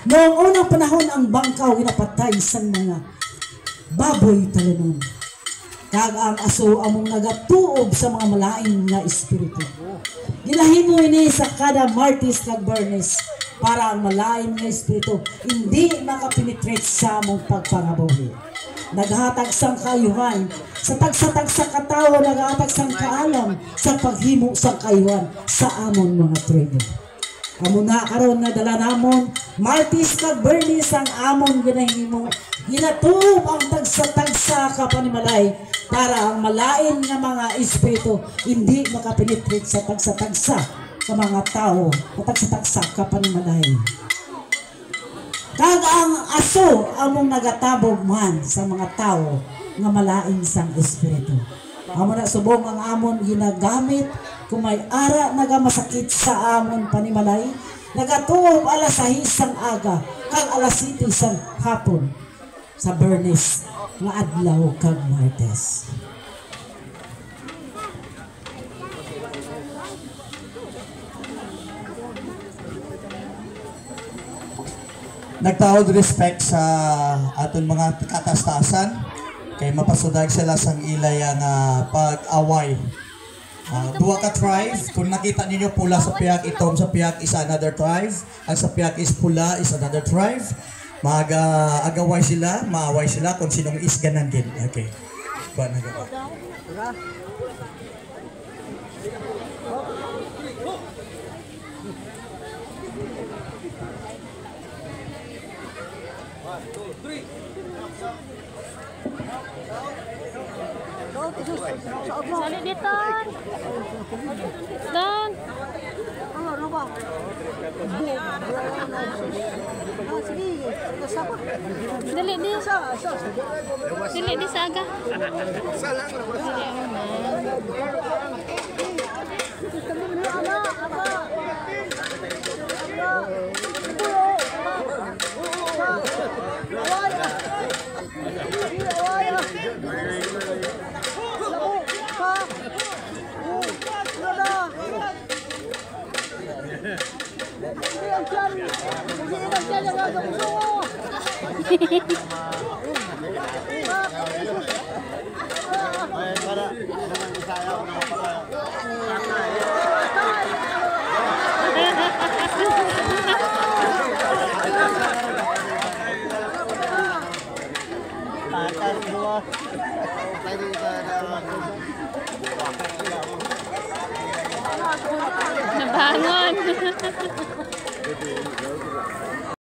Noong unang panahon ang bangkaw ginapatay sa mga baboy talunon. Kag ang aso among nagatuob sa mga malain nga espiritu. Ginahimo ini sa kada Martis kag Bernes para ang malain nga espiritu hindi makapenetrate sa among pagpangabuhi. Naghatag sang kayuhan sa tagsa-tagsa katawo, naghatag sang kaalam sa paghimo sang kayuhan sa amon mga tribo. Amo na karon nga dala namon Martis kag Bernes ang amon ginahimo, ginatuob ang tagsa-tagsa ka panimalay para ang malain nga mga espiritu hindi makapenetrate sa tagsa-tagsa ka mga tao, tagsa-tagsa ka panimalay. Kag ang aso among nagatabog man sa mga tao nga malain sang espiritu. Amo na subong ang amon ginagamit kung may ara nagamasakit sa amon panimalay, nagatuob alas 6 sang aga kag alas 7 sang hapon sa Bernes nga adlaw kag Martes. Nagtawag respect sa aton mga katastasan kay mapasudag sila sang ilay nga pag-away. Duwa ka tribe, kung nakita ninyo pula sa piyak, itom sa piyak is another tribe, ang sa piyak is pula is another tribe. Mag-agaway sila, maaway sila kung sinong is ganangin. Okay. Kuha na gawa. Salit dito. Dan. Ano ba? Sige, kasama. Dali di. Dali di sa aga. Nabangon.